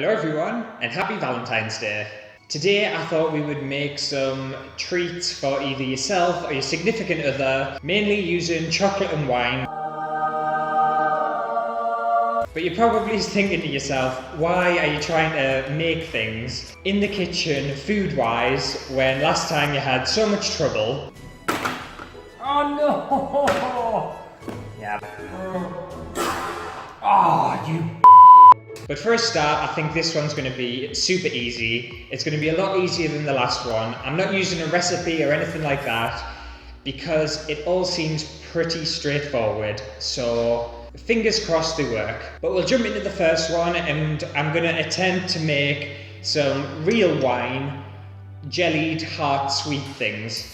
Hello everyone, and happy Valentine's Day. Today I thought we would make some treats for either yourself or your significant other, mainly using chocolate and wine. But you're probably thinking to yourself, why are you trying to make things in the kitchen, food-wise, when last time you had so much trouble? Oh no! Yeah. Oh, you. But for a start, I think this one's going to be super easy. It's going to be a lot easier than the last one. I'm not using a recipe or anything like that because it all seems pretty straightforward. So fingers crossed they work. But we'll jump into the first one and I'm going to attempt to make some real wine, jellied, heart sweet things.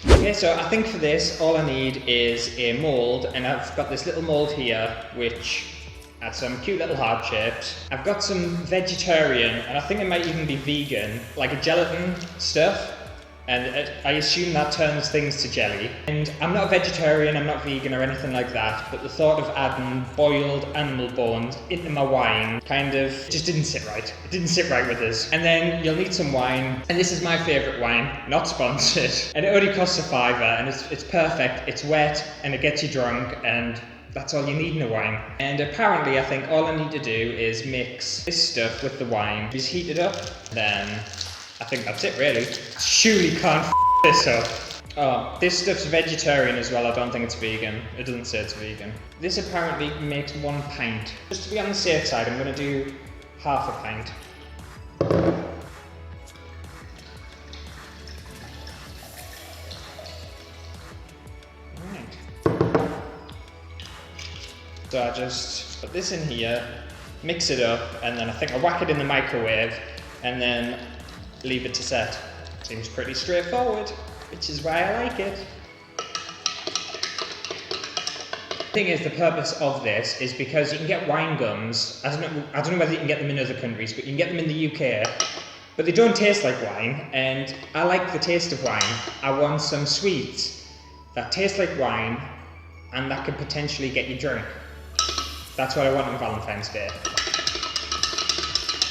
Okay, so I think for this, all I need is a mould, and I've got this little mould here, which has some cute little heart shapes. I've got some vegetarian, and I think it might even be vegan, like a gelatin stuff, and I assume that turns things to jelly. And I'm not a vegetarian, I'm not vegan or anything like that, but the thought of adding boiled animal bones into my wine kind of just didn't sit right. It didn't sit right with us. And then you'll need some wine, and this is my favourite wine, not sponsored, and it only costs £5, and it's perfect, it's wet, and it gets you drunk, and that's all you need in a wine. And apparently I think all I need to do is mix this stuff with the wine, just heat it up, then I think that's it really. Surely can't this up. Oh, this stuff's vegetarian as well, I don't think it's vegan. It doesn't say it's vegan. This apparently makes 1 pint. Just to be on the safe side, I'm gonna do half a pint. Right. So I just put this in here, mix it up, and then I think I whack it in the microwave, and then leave it to set. Seems pretty straightforward, which is why I like it. The thing is, the purpose of this is because you can get wine gums. I don't know whether you can get them in other countries, but you can get them in the UK. But they don't taste like wine, and I like the taste of wine. I want some sweets that taste like wine, and that could potentially get you drunk. That's what I want on Valentine's Day.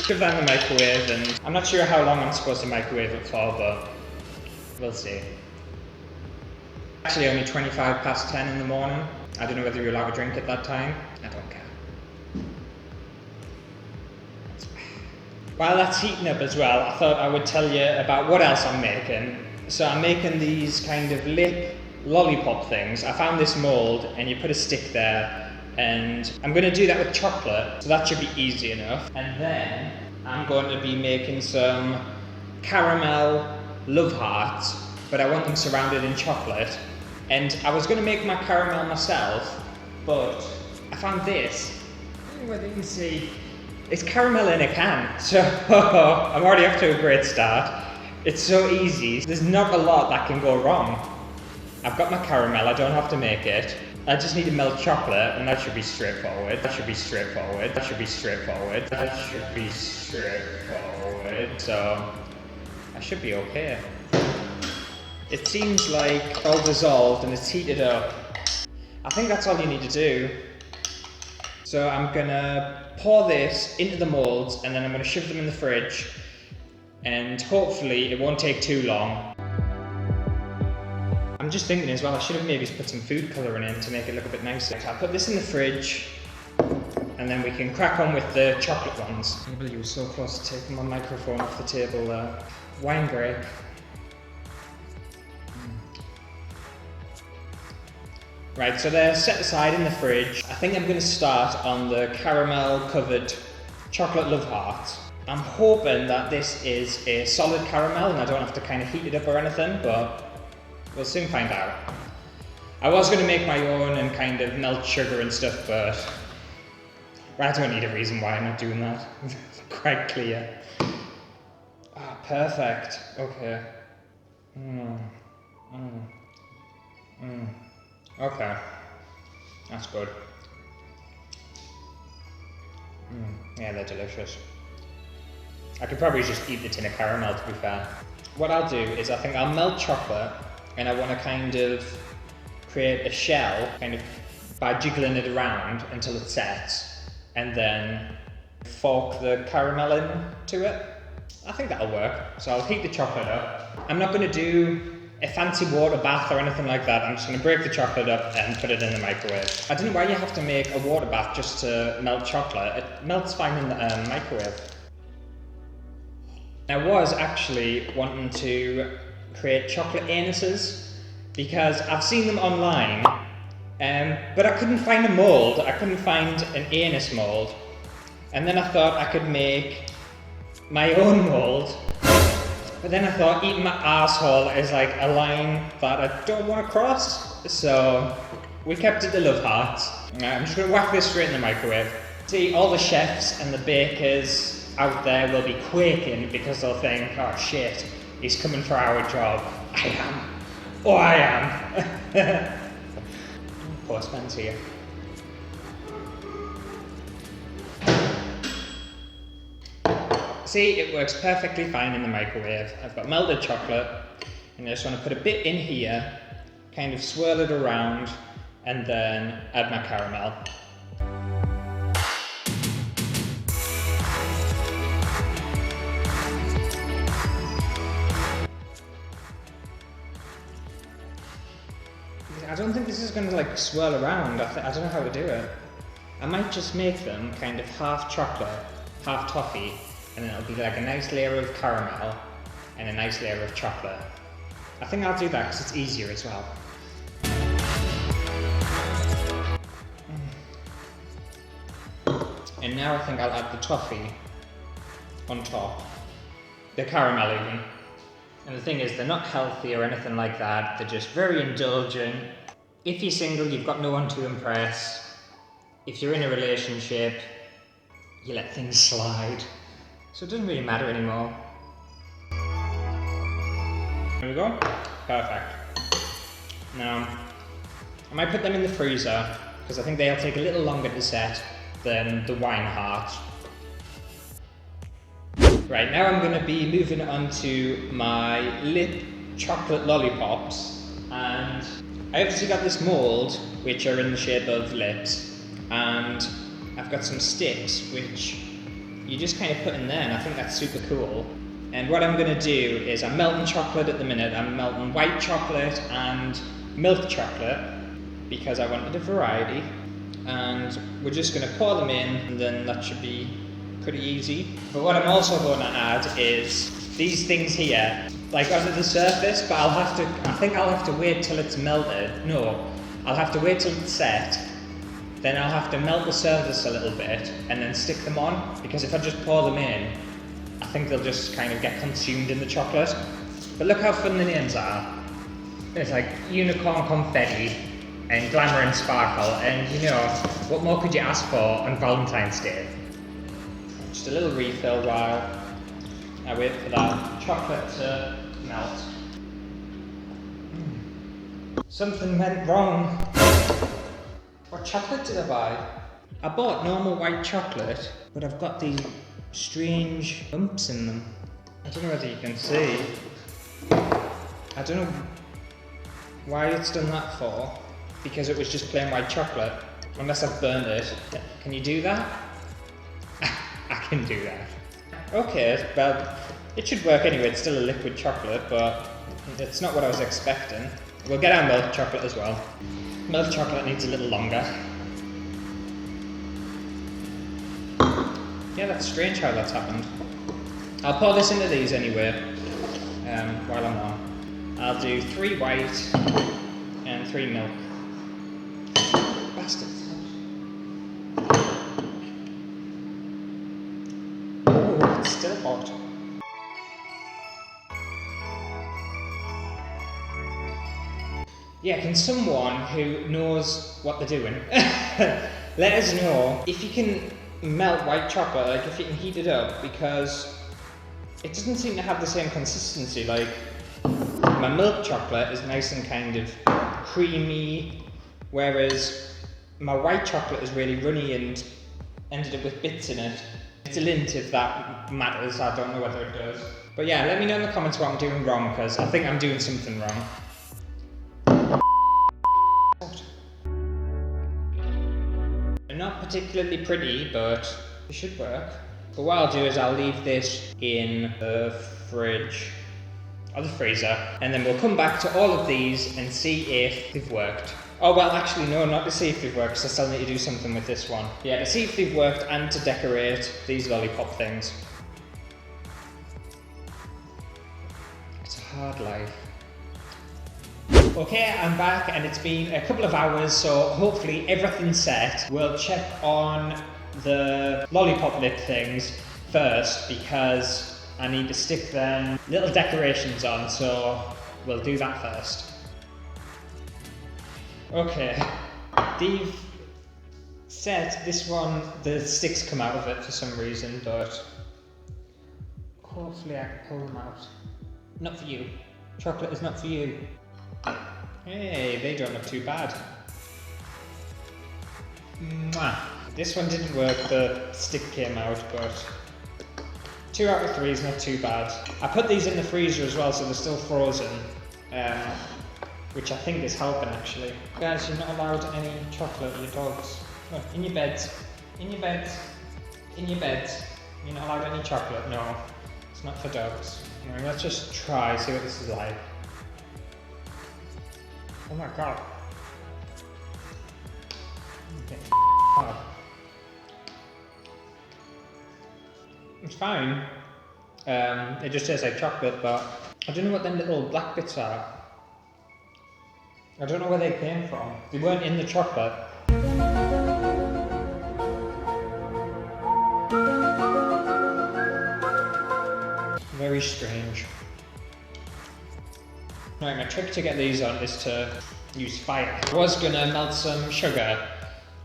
Put that in the microwave, and I'm not sure how long I'm supposed to microwave it for, but we'll see. Actually only 10:25 in the morning. I don't know whether you're allowed to drink at that time. I don't care. While that's heating up as well, I thought I would tell you about what else I'm making. So I'm making these kind of lip lollipop things. I found this mould, and you put a stick there, and I'm going to do that with chocolate, so that should be easy enough. And then I'm going to be making some caramel love hearts, but I want them surrounded in chocolate. And I was going to make my caramel myself, but I found this. I don't know whether you can see. It's caramel in a can, so I'm already off to a great start. It's so easy. There's not a lot that can go wrong. I've got my caramel, I don't have to make it. I just need to melt chocolate, and that should be straightforward. That should be straightforward. That should be straightforward. That should be straightforward. So I should be okay. It seems like it's all dissolved and it's heated up. I think that's all you need to do. So I'm gonna pour this into the molds, and then I'm gonna shove them in the fridge, and hopefully it won't take too long. I'm just thinking as well, I should have maybe put some food colouring in to make it look a bit nicer. I'll put this in the fridge, and then we can crack on with the chocolate ones. I can't believe you were so close to taking my microphone off the table there. Wine grape. Right, so they're set aside in the fridge. I think I'm going to start on the caramel covered chocolate love heart. I'm hoping that this is a solid caramel and I don't have to kind of heat it up or anything, but we'll soon find out. I was going to make my own and kind of melt sugar and stuff, but I don't need a reason why I'm not doing that. It's quite clear. Ah, perfect. Okay. Okay. That's good. Yeah, they're delicious. I could probably just eat the tin of caramel, to be fair. What I'll do is I think I'll melt chocolate, and I want to kind of create a shell, kind of by jiggling it around until it sets, and then fork the caramel into it. I think that'll work. So I'll heat the chocolate up. I'm not going to do a fancy water bath or anything like that. I'm just going to break the chocolate up and put it in the microwave. I don't know why you have to make a water bath just to melt chocolate. It melts fine in the microwave. I was actually wanting to create chocolate anuses because I've seen them online, but I couldn't find a mould. I couldn't find an anus mould. And then I thought I could make my own mould. But then I thought eating my asshole is like a line that I don't want to cross. So we kept it to love hearts. I'm just going to whack this straight in the microwave. See, all the chefs and the bakers out there will be quaking because they'll think, oh shit, he's coming for our job. I am. Oh, I am. Postman's here. See, it works perfectly fine in the microwave. I've got melted chocolate, and I just want to put a bit in here, kind of swirl it around, and then add my caramel. I don't think this is going to like swirl around. I don't know how to do it. I might just make them kind of half chocolate, half toffee, and then it'll be like a nice layer of caramel and a nice layer of chocolate. I think I'll do that because it's easier as well. And now I think I'll add the toffee on top, the caramel even. And the thing is, they're not healthy or anything like that, they're just very indulgent. If you're single, you've got no one to impress. If you're in a relationship, you let things slide. So it doesn't really matter anymore. There we go. Perfect. Now, I might put them in the freezer, because I think they'll take a little longer to set than the wine heart. Right, now I'm going to be moving on to my lip chocolate lollipops, and I obviously got this mould which are in the shape of lips, and I've got some sticks which you just kind of put in there, and I think that's super cool. And what I'm going to do is, I'm melting chocolate at the minute. I'm melting white chocolate and milk chocolate because I wanted a variety, and we're just going to pour them in, and then that should be pretty easy. But what I'm also going to add is these things here, like under the surface, but I think I'll have to wait till it's melted. No, I'll have to wait till it's set, then I'll have to melt the surface a little bit and then stick them on, because if I just pour them in, I think they'll just kind of get consumed in the chocolate. But look how fun the names are. It's like unicorn confetti and glamour and sparkle, and you know, what more could you ask for on Valentine's Day? Just a little refill while I wait for that chocolate to melt. Something went wrong. What chocolate did I buy? I bought normal white chocolate, but I've got these strange bumps in them. I don't know whether you can see. I don't know why it's done that for, because it was just plain white chocolate. Unless I've burned it. Can you do that? I can do that. Okay, well, it should work anyway. It's still a liquid chocolate, but it's not what I was expecting. We'll get our milk chocolate as well. Milk chocolate needs a little longer. Yeah, that's strange how that's happened. I'll pour this into these anyway, while I'm on. I'll do 3 white and 3 milk. Bastard. Oh, it's still hot. Yeah, can someone who knows what they're doing let us know if you can melt white chocolate, like if you can heat it up, because it doesn't seem to have the same consistency. Like, my milk chocolate is nice and kind of creamy, whereas my white chocolate is really runny and ended up with bits in it. It's a lint if that matters, I don't know whether it does. But yeah, let me know in the comments what I'm doing wrong, because I think I'm doing something wrong. particularly pretty, but it should work. But what I'll do is I'll leave this in the fridge, or the freezer, and then we'll come back to all of these and see if they've worked. Oh, well, actually, no, not to see if they've worked, because I still need to do something with this one. Yeah, to see if they've worked and to decorate these lollipop things. It's a hard life. Okay, I'm back and it's been a couple of hours, so hopefully everything's set. We'll check on the lollipop lip things first because I need to stick them little decorations on, so we'll do that first. Okay, they've set this one, the sticks come out of it for some reason, but hopefully I can pull them out. Not for you. Chocolate is not for you. Hey, they don't look too bad. Mwah. This one didn't work, the stick came out, but 2 out of 3 is not too bad. I put these in the freezer as well, so they're still frozen, which I think is helping actually. Guys, you're not allowed any chocolate, your dogs. Oh, in your beds, in your beds, in your beds. You're not allowed any chocolate, no. It's not for dogs. Anyway, let's just try, see what this is like. Oh my god. Okay. It's fine. It just tastes like chocolate, but I don't know what them little black bits are. I don't know where they came from. They weren't in the chocolate. Very strange. Right, my trick to get these on is to use fire. I was gonna melt some sugar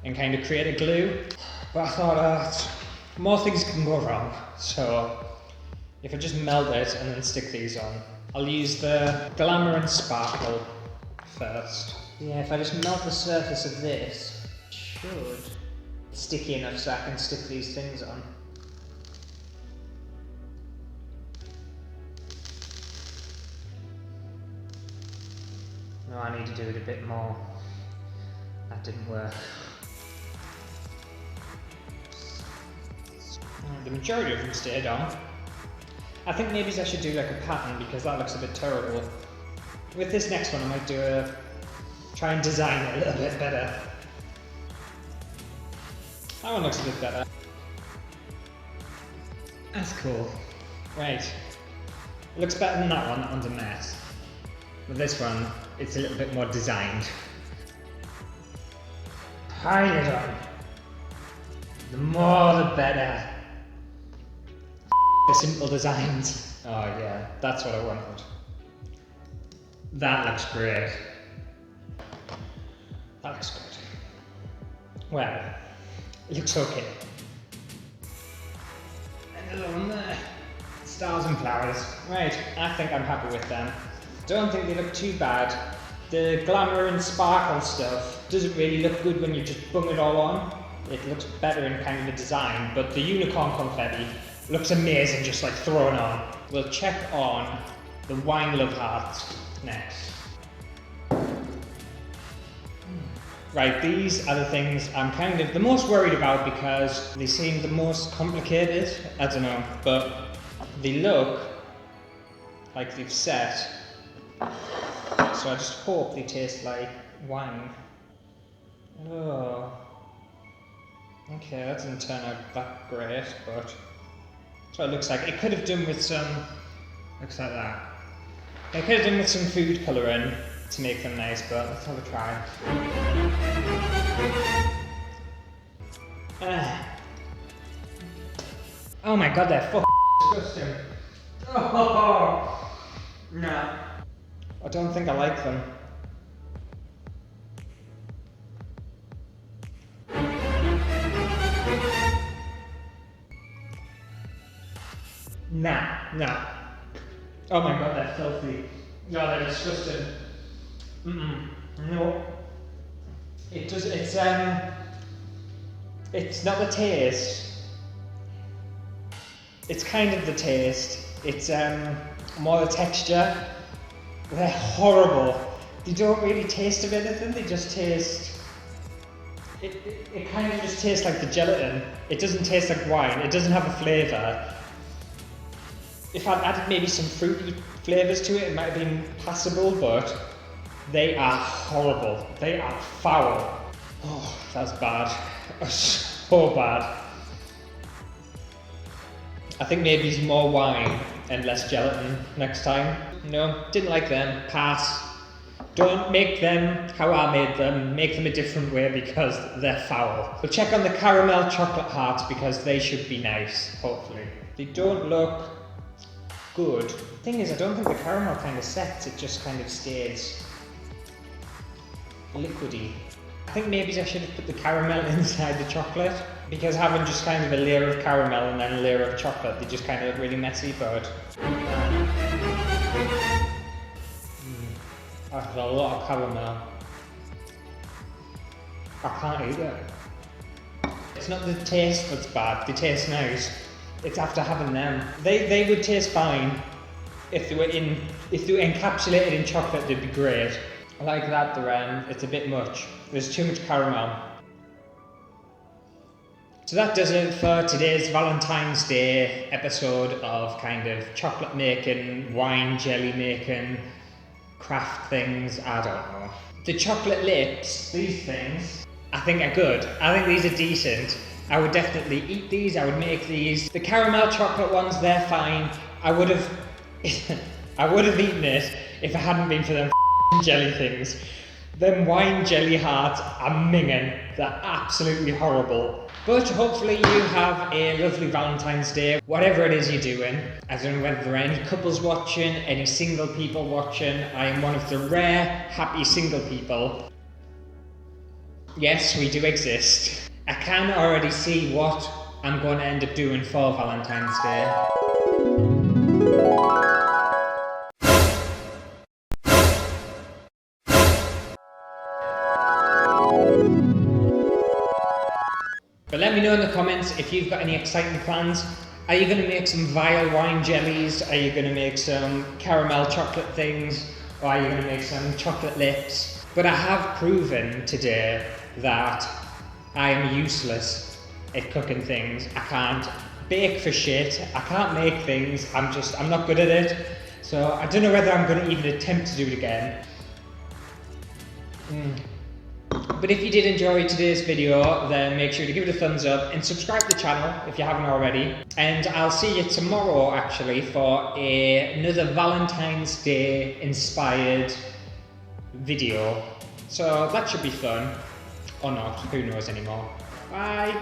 and kind of create a glue, but I thought more things can go wrong. So if I just melt it and then stick these on, I'll use the Glamour and Sparkle first. Yeah, if I just melt the surface of this, it should sticky enough so I can stick these things on. No, I need to do it a bit more. That didn't work. The majority of them stayed on. I think maybe I should do like a pattern because that looks a bit terrible. With this next one I might try and design it a little bit better. That one looks a bit better. That's cool. Right. It looks better than that one, that one's a mess. With this one, it's a little bit more designed. Pile it on. The more the better. The simple designs. Oh yeah, that's what I wanted. That looks great. That looks good. Well, it looks okay. Another one there. Stars and flowers. Right, I think I'm happy with them. Don't think they look too bad. The Glamour and Sparkle stuff doesn't really look good when you just bung it all on. It looks better in kind of the design, but the unicorn confetti looks amazing just like thrown on. We'll check on the wine love hearts next. Right, these are the things I'm kind of the most worried about because they seem the most complicated. I don't know, but they look like they've set. So I just hope they taste like wine. Oh. Okay, that didn't turn out that great, but that's what it looks like. It could have done with some, looks like that. It could have done with some food colouring to make them nice, but let's have a try. Oh my god, they're fucking disgusting. Oh, no. I don't think I like them. Nah. Oh my god, they're filthy. No, they're disgusting. No. It's not the taste. It's kind of the taste. It's more the texture. They're horrible. They don't really taste of anything, they just taste It kind of just tastes like the gelatin. It doesn't taste like wine. It doesn't have a flavour. If I'd added maybe some fruity flavours to it, it might have been passable, but they are horrible. They are foul. Oh, that's bad. So bad. I think maybe more wine and less gelatin next time. No, didn't like them. Pass. Don't make them how I made them. Make them a different way because they're foul. We'll check on the caramel chocolate hearts because they should be nice, hopefully. They don't look good. Thing is, I don't think the caramel kind of sets, it just kind of stays liquidy. I think maybe I should have put the caramel inside the chocolate, because having just kind of a layer of caramel and then a layer of chocolate, they just kind of look really messy, but that's a lot of caramel. I can't eat it. It's not the taste that's bad, they taste nice. It's after having them. They would taste fine if they were encapsulated in chocolate. They'd be great. I like that. It's a bit much. There's too much caramel. So that does it for today's Valentine's Day episode of kind of chocolate making, wine jelly making, craft things. I don't know. The chocolate lips, these things, I think are good. I think these are decent. I would definitely eat these, I would make these. The caramel chocolate ones, they're fine. I would have eaten it if it hadn't been for them jelly things. Them wine jelly hearts are minging. They're absolutely horrible. But hopefully you have a lovely Valentine's Day, whatever it is you're doing. I don't know whether there are any couples watching, any single people watching. I am one of the rare, happy single people. Yes, we do exist. I can already see what I'm going to end up doing for Valentine's Day. But let me know in the comments if you've got any exciting plans. Are you going to make some vile wine jellies? Are you going to make some caramel chocolate things? Or are you going to make some chocolate lips? But I have proven today that I am useless at cooking things. I can't bake for shit. I can't make things. I'm not good at it. So I don't know whether I'm going to even attempt to do it again. But if you did enjoy today's video, then make sure to give it a thumbs up and subscribe to the channel if you haven't already. And I'll see you tomorrow actually for another Valentine's Day inspired video. So that should be fun. Or not, who knows anymore. Bye!